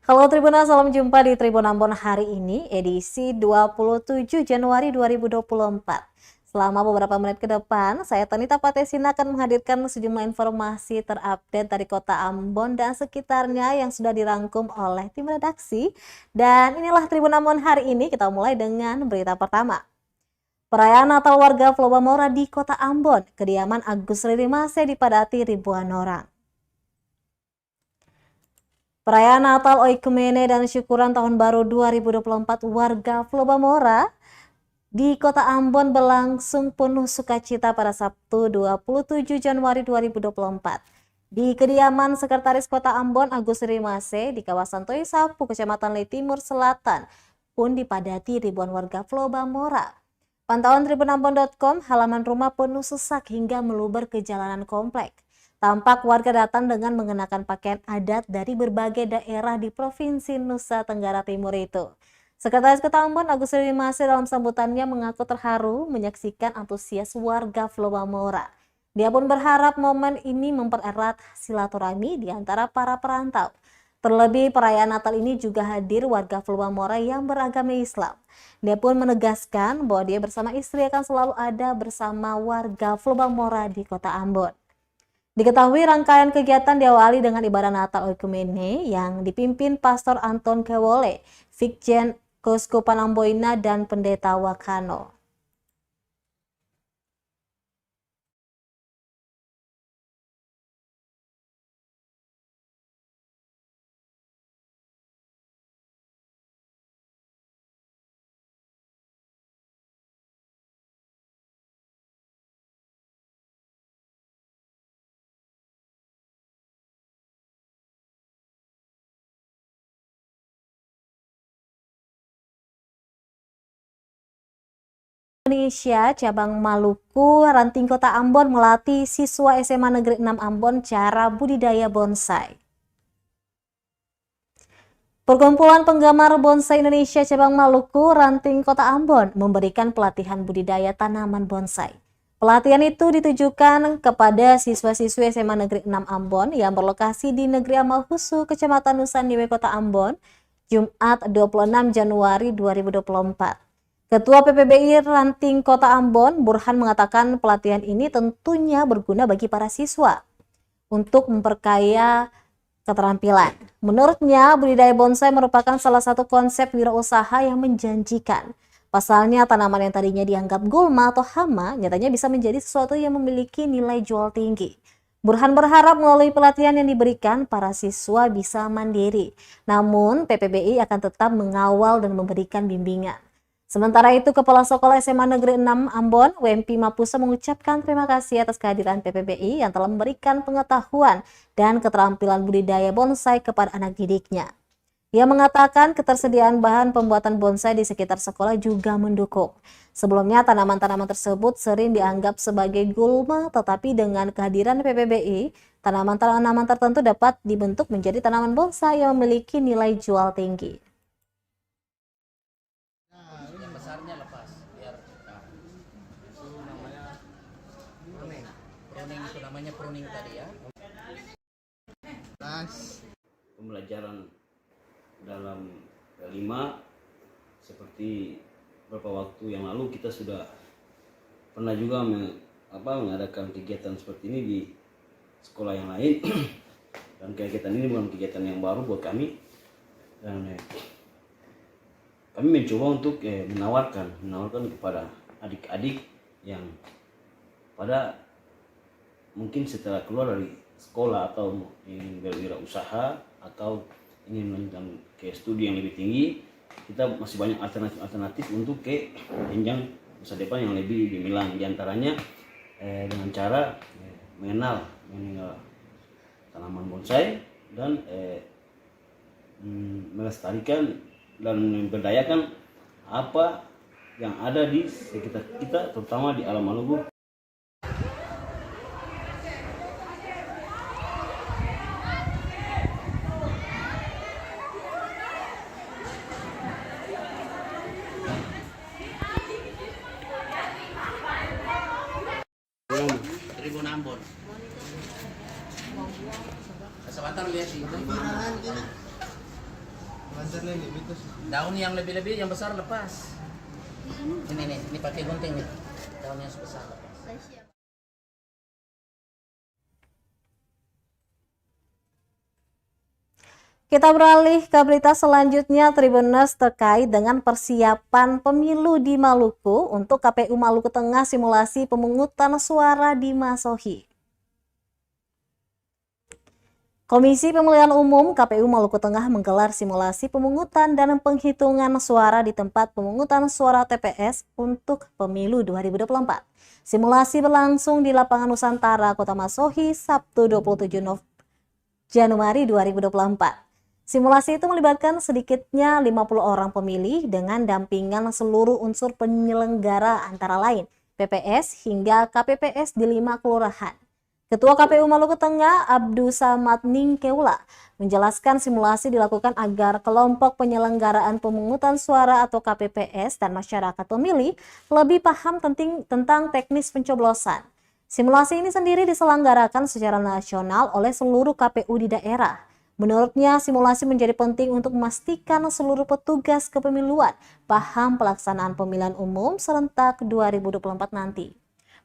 Halo Tribuners, salam jumpa di Tribun Ambon hari ini, edisi 27 Januari 2024. Selama beberapa menit ke depan, saya Tanita Patesina akan menghadirkan sejumlah informasi terupdate dari kota Ambon dan sekitarnya yang sudah dirangkum oleh tim redaksi. Dan inilah Tribun Ambon hari ini, kita mulai dengan berita pertama. Perayaan Natal warga Flobamora di kota Ambon, kediaman Agus Ririmase dipadati ribuan orang. Perayaan Natal Oikumene dan syukuran Tahun Baru 2024 warga Flobamora di Kota Ambon berlangsung penuh sukacita pada Sabtu 27 Januari 2024. Di kediaman Sekretaris Kota Ambon Agus Ririmase di kawasan Toisapu, Kecamatan Lei Timur Selatan pun dipadati ribuan warga Flobamora. Pantauan tribunambon.com, halaman rumah penuh sesak hingga meluber ke jalanan komplek. Tampak warga datang dengan mengenakan pakaian adat dari berbagai daerah di Provinsi Nusa Tenggara Timur itu. Sekretaris Kota Ambon Agus Ririmase dalam sambutannya mengaku terharu menyaksikan antusias warga Flobamora. Dia pun berharap momen ini mempererat silaturahmi di antara para perantau. Terlebih perayaan Natal ini juga hadir warga Flobamora yang beragama Islam. Dia pun menegaskan bahwa dia bersama istri akan selalu ada bersama warga Flobamora di Kota Ambon. Diketahui rangkaian kegiatan diawali dengan ibadah Natal Oikumene yang dipimpin Pastor Anton Kewole, Vikjen Keuskupan Amboina dan Pendeta Wakano. Indonesia cabang Maluku Ranting Kota Ambon melatih siswa SMA Negeri 6 Ambon cara budidaya bonsai. Perkumpulan Penggemar Bonsai Indonesia cabang Maluku Ranting Kota Ambon memberikan pelatihan budidaya tanaman bonsai. Pelatihan itu ditujukan kepada siswa-siswi SMA Negeri 6 Ambon yang berlokasi di Negeri Amal Husu, Kecamatan Nusandiwe, Kota Ambon, Jumat 26 Januari 2024. Ketua PPBI Ranting Kota Ambon, Burhan, mengatakan pelatihan ini tentunya berguna bagi para siswa untuk memperkaya keterampilan. Menurutnya, budidaya bonsai merupakan salah satu konsep wirausaha yang menjanjikan. Pasalnya, tanaman yang tadinya dianggap gulma atau hama nyatanya bisa menjadi sesuatu yang memiliki nilai jual tinggi. Burhan berharap melalui pelatihan yang diberikan, para siswa bisa mandiri. Namun, PPBI akan tetap mengawal dan memberikan bimbingan. Sementara itu, Kepala Sekolah SMA Negeri 6 Ambon, WMP Mapusa, mengucapkan terima kasih atas kehadiran PPBI yang telah memberikan pengetahuan dan keterampilan budidaya bonsai kepada anak didiknya. Ia mengatakan ketersediaan bahan pembuatan bonsai di sekitar sekolah juga mendukung. Sebelumnya, tanaman-tanaman tersebut sering dianggap sebagai gulma, tetapi dengan kehadiran PPBI, tanaman-tanaman tertentu dapat dibentuk menjadi tanaman bonsai yang memiliki nilai jual tinggi. Lepas biar itu namanya pruning itu namanya pruning tadi ya. Pembelajaran dalam kelima seperti beberapa waktu yang lalu kita sudah pernah juga mengadakan kegiatan seperti ini di sekolah yang lain dan kegiatan ini bukan kegiatan yang baru buat kami dan kami mencoba untuk menawarkan kepada adik-adik yang pada mungkin setelah keluar dari sekolah atau ingin berwirausaha atau ingin melanjutkan ke studi yang lebih tinggi, kita masih banyak alternatif untuk ke jenjang masa depan yang lebih gemilang. Di antaranya dengan cara mengenal tanaman bonsai dan melestarikan dan memberdayakan apa yang ada di sekitar kita, terutama di alam Maluku. Tribun Ambon. Sebentar lihat sih. Daun yang lebih-lebih, yang besar lepas. Ini pakai gunting nih. Daun yang sebesar lepas. Kita beralih ke berita selanjutnya, Tribuners, terkait dengan persiapan pemilu di Maluku untuk KPU Maluku Tengah simulasi pemungutan suara di Masohi. Komisi Pemilihan Umum KPU Maluku Tengah menggelar simulasi pemungutan dan penghitungan suara di tempat pemungutan suara TPS untuk pemilu 2024. Simulasi berlangsung di Lapangan Nusantara, Kota Masohi, Sabtu 27 Januari 2024. Simulasi itu melibatkan sedikitnya 50 orang pemilih dengan dampingan seluruh unsur penyelenggara antara lain PPS hingga KPPS di 5 kelurahan. Ketua KPU Maluku Tengah Abdul Samad Ningkeula menjelaskan simulasi dilakukan agar kelompok penyelenggaraan pemungutan suara atau KPPS dan masyarakat pemilih lebih paham tentang teknis pencoblosan. Simulasi ini sendiri diselenggarakan secara nasional oleh seluruh KPU di daerah. Menurutnya, simulasi menjadi penting untuk memastikan seluruh petugas kepemiluan paham pelaksanaan pemilihan umum serentak 2024 nanti.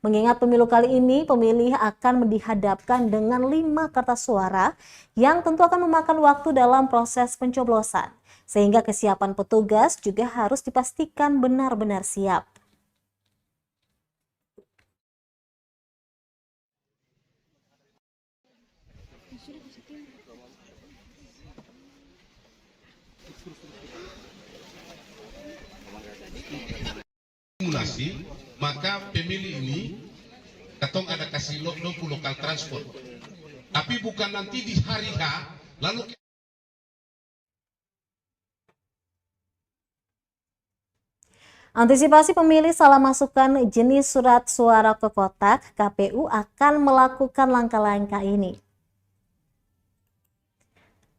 Mengingat pemilu kali ini, pemilih akan dihadapkan dengan 5 kertas suara yang tentu akan memakan waktu dalam proses pencoblosan, sehingga kesiapan petugas juga harus dipastikan benar-benar siap. Simulasi, maka pemilih ini katong ada kasih lokal transport, tapi bukan nanti di hari H lalu Antisipasi pemilih salah masukkan jenis surat suara ke kotak, KPU akan melakukan langkah-langkah ini.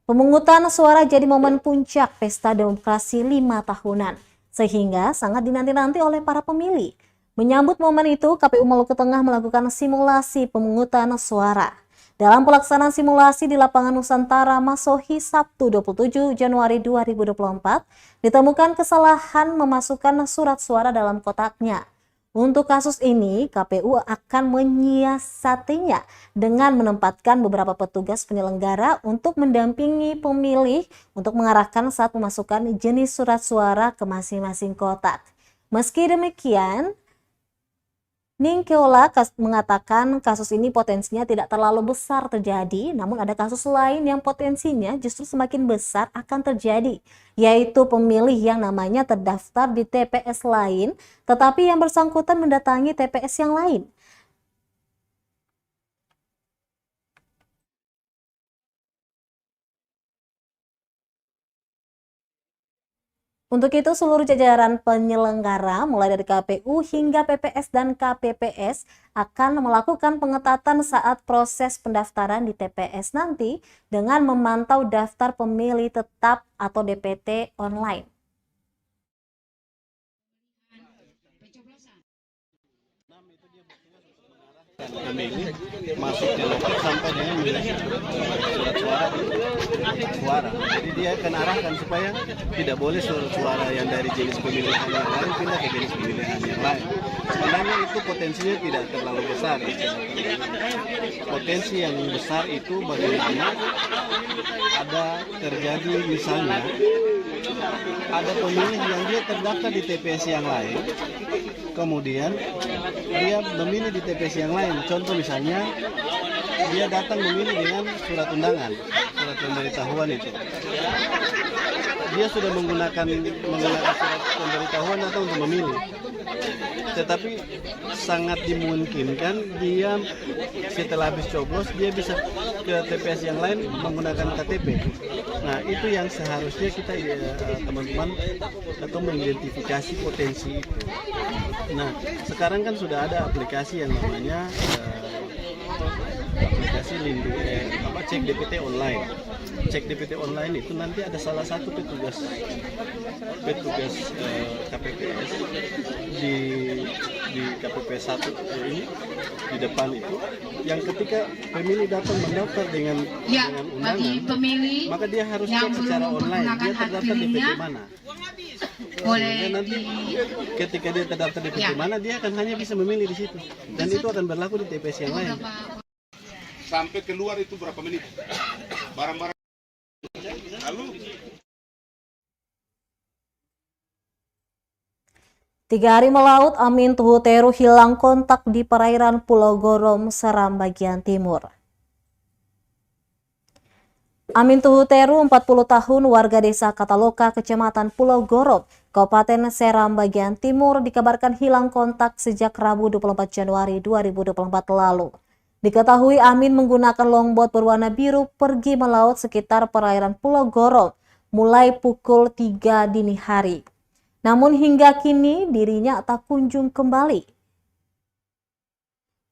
Pemungutan suara jadi momen puncak pesta demokrasi 5 tahunan, sehingga sangat dinanti-nanti oleh para pemilih. Menyambut momen itu, KPU Maluku Tengah melakukan simulasi pemungutan suara. Dalam pelaksanaan simulasi di Lapangan Nusantara Masohi Sabtu 27 Januari 2024, ditemukan kesalahan memasukkan surat suara dalam kotaknya. Untuk kasus ini, KPU akan menyiasatinya dengan menempatkan beberapa petugas penyelenggara untuk mendampingi pemilih untuk mengarahkan saat memasukkan jenis surat suara ke masing-masing kotak. Meski demikian, Ningkeula mengatakan kasus ini potensinya tidak terlalu besar terjadi, namun ada kasus lain yang potensinya justru semakin besar akan terjadi, yaitu pemilih yang namanya terdaftar di TPS lain, tetapi yang bersangkutan mendatangi TPS yang lain. Untuk itu, seluruh jajaran penyelenggara mulai dari KPU hingga PPS dan KPPS akan melakukan pengetatan saat proses pendaftaran di TPS nanti dengan memantau daftar pemilih tetap atau DPT online. Pemilih masuk ke lokal sampai dengan memiliki surat suara. Jadi dia akan arahkan supaya tidak boleh surat suara yang dari jenis pemilihan yang lain pindah ke jenis pemilihan yang lain. Sebenarnya itu potensinya tidak terlalu besar. Potensi yang besar itu bagaimana ada terjadi misalnya ada pemilih yang dia terdaftar di TPS yang lain, kemudian dia memilih di TPS yang lain. Contoh misalnya dia datang memilih dengan surat undangan, surat pemberitahuan itu. Dia sudah menggunakan surat pemberitahuan atau untuk memilih. Tetapi sangat dimungkinkan dia setelah habis coblos dia bisa ke TPS yang lain menggunakan KTP. Nah, itu yang seharusnya kita teman-teman atau mengidentifikasi potensi itu. Nah, sekarang kan sudah ada aplikasi yang namanya aplikasi cek DPT online. Cek DPT online itu nanti ada salah satu petugas KPPS di KPPS TPS 1 ini di depan itu, yang ketika pemilih datang mendaftar dengan bagi undangan, pemilih maka dia harus yang cek secara belum online menggunakan dia hak terdaftar di pilihnya, PP mana. boleh Dan nanti ketika dia terdaftar di PP Ya. mana, dia akan hanya bisa memilih di situ. Dan itu akan berlaku di TPS yang lain. Sampai keluar itu berapa menit? Barang-barang. Lalu 3 hari melaut, Amin Tuhuteru hilang kontak di perairan Pulau Gorom, Seram bagian timur. Amin Tuhuteru, 40 tahun, warga desa Kataloka, Kecamatan Pulau Gorom, Kabupaten Seram bagian timur, dikabarkan hilang kontak sejak Rabu 24 Januari 2024 lalu. Diketahui Amin menggunakan longboat berwarna biru pergi melaut sekitar perairan Pulau Gorom mulai pukul 3 dini hari. Namun hingga kini dirinya tak kunjung kembali.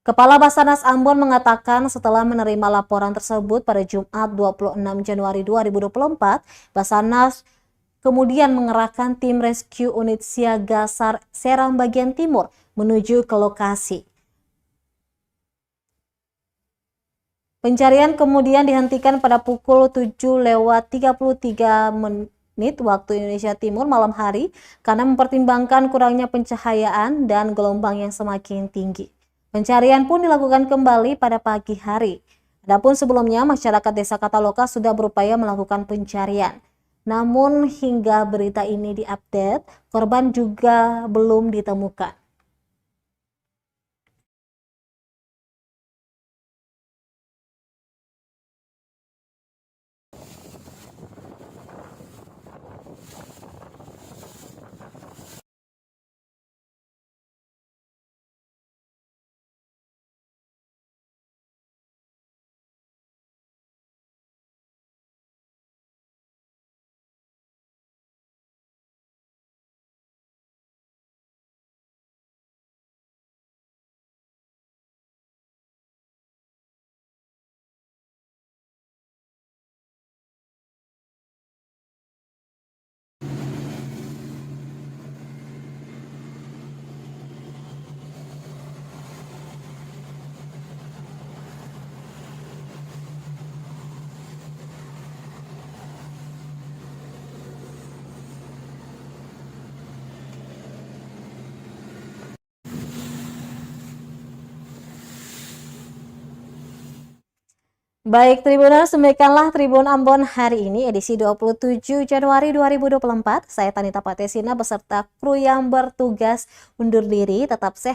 Kepala Basarnas Ambon mengatakan setelah menerima laporan tersebut pada Jumat 26 Januari 2024, Basarnas kemudian mengerahkan tim rescue unit siaga SAR Seram bagian timur menuju ke lokasi. Pencarian kemudian dihentikan pada pukul 7:33 waktu Indonesia Timur malam hari karena mempertimbangkan kurangnya pencahayaan dan gelombang yang semakin tinggi. Pencarian pun dilakukan kembali pada pagi hari. Adapun sebelumnya masyarakat Desa Kataloka sudah berupaya melakukan pencarian. Namun hingga berita ini diupdate, korban juga belum ditemukan. Baik Tribuners, demikianlah Tribun Ambon hari ini edisi 27 Januari 2024. Saya Tanita Patesina beserta kru yang bertugas undur diri, tetap sehat.